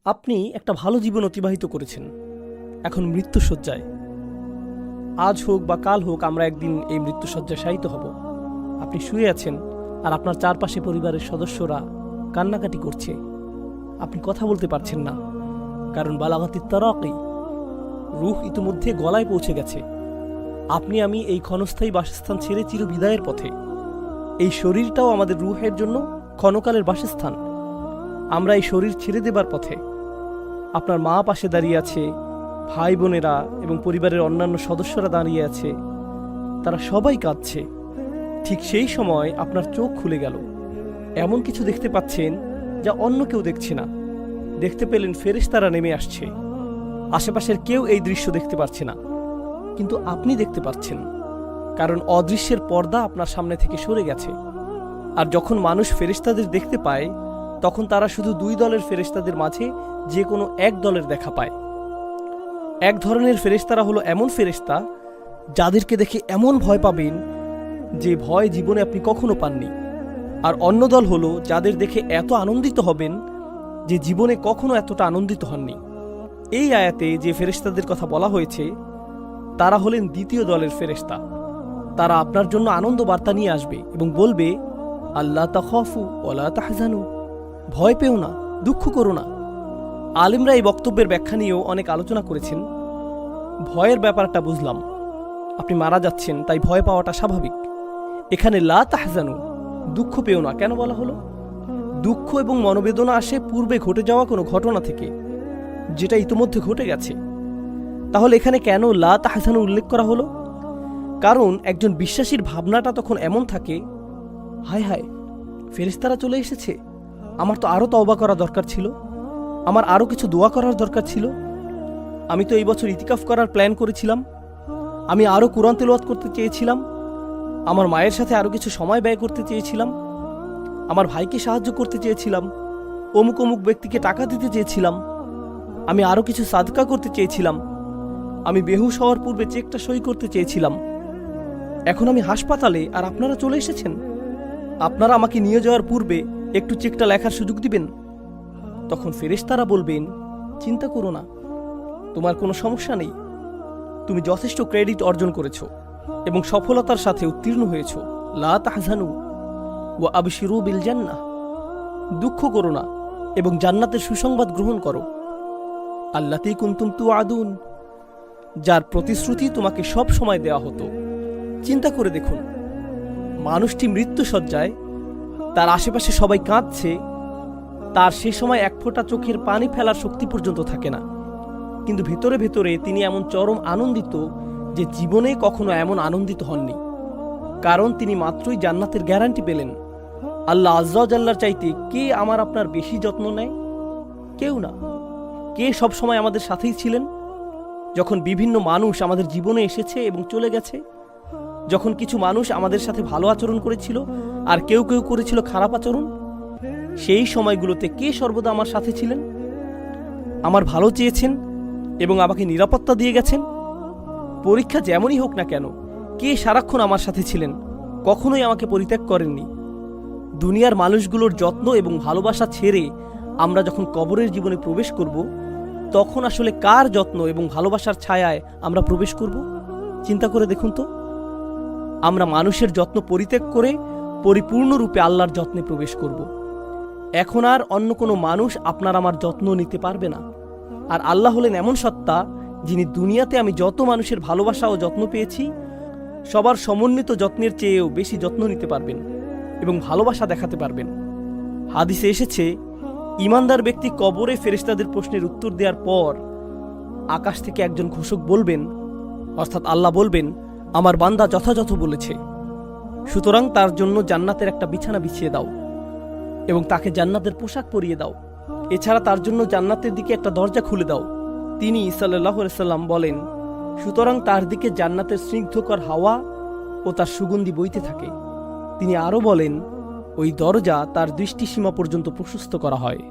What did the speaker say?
আপনি একটা ভালো জীবন অতিবাহিত করেছেন, এখন মৃত্যুশয্যায়। আজ হোক বা কাল হোক আমরা একদিন এই মৃত্যুশয্যায় শায়িত হব। আপনি শুয়ে আছেন আর আপনার চারপাশে পরিবারের সদস্যরা কান্নাকাটি করছে। আপনি কথা বলতে পারছেন না, কারণ বালাগাতি তারাকি, রূহ ইতিমধ্যে গলায় পৌঁছে গেছে। আপনি আমি এই ক্ষণস্থায়ী বাসস্থান ছেড়ে চিরবিদায়ের পথে। এই শরীরটাও আমাদের রূহের জন্য ক্ষণকালের বাসস্থান। আমরা এই শরীর ছেড়ে দেবার পথে। আপনার মা পাশে দাঁড়িয়ে আছে, ভাই বোনেরা এবং পরিবারের অন্যান্য সদস্যরা দাঁড়িয়ে আছে, তারা সবাই কাঁদছে। ঠিক সেই সময় আপনার চোখ খুলে গেল, এমন কিছু দেখতে পাচ্ছেন যা অন্য কেউ দেখছে না। দেখতে পেলেন ফেরেশতারা নেমে আসছে। আশেপাশের কেউ এই দৃশ্য দেখতে পাচ্ছে না, কিন্তু আপনি দেখতে পাচ্ছেন, কারণ অদৃশ্যের পর্দা আপনার সামনে থেকে সরে গেছে। আর যখন মানুষ ফেরেশতাদের দেখতে পায়, তখন তারা শুধু দুই দলের ফেরেশতাদের মাঝে যে কোনো এক দলের দেখা পায়। এক ধরনের ফেরেশতারা হলো এমন ফেরেশতা যাদেরকে দেখে এমন ভয় পাবেন যে ভয় জীবনে আপনি কখনো পাননি। আর অন্য দল হলো যাদের দেখে এত আনন্দিত হবেন যে জীবনে কখনো এতটা আনন্দিত হননি। এই আয়াতে যে ফেরেশতাদের কথা বলা হয়েছে তারা হলেন দ্বিতীয় দলের ফেরেশতা। তারা আপনার জন্য আনন্দ বার্তা নিয়ে আসবে এবং বলবে, আল্লাহ তাখাফু ওয়ালা তাহজানু, ভয় পেও না, দুঃখ করো না। আলেমরা এই বক্তব্যের ব্যাখ্যা নিয়েও অনেক আলোচনা করেছেন। ভয়ের ব্যাপারটা বুঝলাম, আপনি মারা যাচ্ছেন তাই ভয় পাওয়াটা স্বাভাবিক। এখানে লা তাহজানু, দুঃখ পেও না কেন বলা হলো? দুঃখ এবং মনোবেদনা আসে পূর্বে ঘটে যাওয়া কোনো ঘটনা থেকে, যেটা ইতোমধ্যে ঘটে গেছে। তাহলে এখানে কেন লা তাহজানু উল্লেখ করা হলো? কারণ একজন বিশ্বাসীর ভাবনাটা তখন এমন থাকে, হায় হায়, ফেরেশতারা চলে এসেছে, আমার তো আরও তওবা করা দরকার ছিল, আমার আরও কিছু দোয়া করার দরকার ছিল। আমি তো এই বছর ইতিকাফ করার প্ল্যান করেছিলাম, আমি আরও কুরআন তেলাওয়াত করতে চেয়েছিলাম, আমার মায়ের সাথে আরও কিছু সময় ব্যয় করতে চেয়েছিলাম, আমার ভাইকে সাহায্য করতে চেয়েছিলাম, অমুক অমুক ব্যক্তিকে টাকা দিতে চেয়েছিলাম, আমি আরও কিছু সাদকা করতে চেয়েছিলাম, আমি বেহুশ হওয়ার পূর্বে চেকটা সই করতে চেয়েছিলাম। এখন আমি হাসপাতালে আর আপনারা চলে এসেছেন। আপনারা আমাকে নিয়ে যাওয়ার পূর্বে একটু চেকটা লেখার সুযোগ দিবেন। তখন ফেরেশতারা বলবেন, চিন্তা করো না, তোমার কোনো সমস্যা নেই, তুমি যথেষ্ট ক্রেডিট অর্জন করেছ এবং সফলতার সাথে উত্তীর্ণ হয়েছ। লা তাহজানু ওয়া আবশিরু বিল জান্নাহ, দুঃখ করো না এবং জান্নাতের সুসংবাদ গ্রহণ করো। আল্লাতী কুনতুম তুআদুন, যার প্রতিশ্রুতি তোমাকে সব সময় দেওয়া হতো। চিন্তা করে দেখুন, মানুষটি মৃত্যুশয্যায়, তার আশেপাশে সবাই কাঁদছে, তার সে সময় এক ফোঁটা চোখের পানি ফেলার শক্তি পর্যন্ত থাকে না, কিন্তু ভেতরে ভেতরে তিনি এমন চরম আনন্দিত যে জীবনে কখনো এমন আনন্দিত হননি। কারণ তিনি মাত্রই জান্নাতের গ্যারান্টি পেলেন। আল্লাহ আজ্জা ওয়া জাল্লার চাইতে কে আমার আপনার বেশি যত্ন নেয়? কেউ না। কে সব সময় আমাদের সাথেই ছিলেন? যখন বিভিন্ন মানুষ আমাদের জীবনে এসেছে এবং চলে গেছে, যখন কিছু মানুষ আমাদের সাথে ভালো আচরণ করেছিল আর কেউ কেউ করেছিল খারাপ আচরণ, সেই সময়গুলোতে কে সর্বদা আমার সাথে ছিলেন? আমার ভালো চেয়েছেন এবং আমাকে নিরাপত্তা দিয়ে গেছেন। পরীক্ষা যেমনই হোক না কেন, কে সারাক্ষণ আমার সাথে ছিলেন, কখনোই আমাকে পরিত্যাগ করেননি। দুনিয়ার মানুষগুলোর যত্ন এবং ভালোবাসা ছেড়ে আমরা যখন কবরের জীবনে প্রবেশ করব, তখন আসলে কার যত্ন এবং ভালোবাসার ছায়ায় আমরা প্রবেশ করব? চিন্তা করে দেখুন তো। আমরা মানুষের যত্ন পরিত্যাগ করে পরিপূর্ণরূপে আল্লাহর যত্নে প্রবেশ করব। এখন আর অন্য কোনো মানুষ আপনার আমার যত্ন নিতে পারবে না। আর আল্লাহ হলেন এমন সত্তা, যিনি দুনিয়াতে আমি যত মানুষের ভালোবাসা ও যত্ন পেয়েছি, সবার সমন্বিত যত্নের চেয়েও বেশি যত্ন নিতে পারবেন এবং ভালোবাসা দেখাতে পারবেন। হাদিসে এসেছে, ঈমানদার ব্যক্তি কবরে ফেরেশতাদের প্রশ্নের উত্তর দেওয়ার পর আকাশ থেকে একজন ঘোষক বলবেন, অর্থাৎ আল্লাহ বলবেন, আমার বান্দা যথাযথ বলেছে, সুতরাং তার জন্য জান্নাতের একটা বিছানা বিছিয়ে দাও এবং তাকে জান্নাতের পোশাক পরিয়ে দাও। এছাড়া তার জন্য জান্নাতের দিকে একটা দরজা খুলে দাও। তিনি সাল্লাল্লাহু আলাইহি সাল্লাম বলেন, সুতরাং তার দিকে জান্নাতের স্নিগ্ধকর হাওয়া ও তার সুগন্ধি বইতে থাকে। তিনি আরও বলেন, ওই দরজা তার দৃষ্টিসীমা পর্যন্ত প্রশস্ত করা হয়।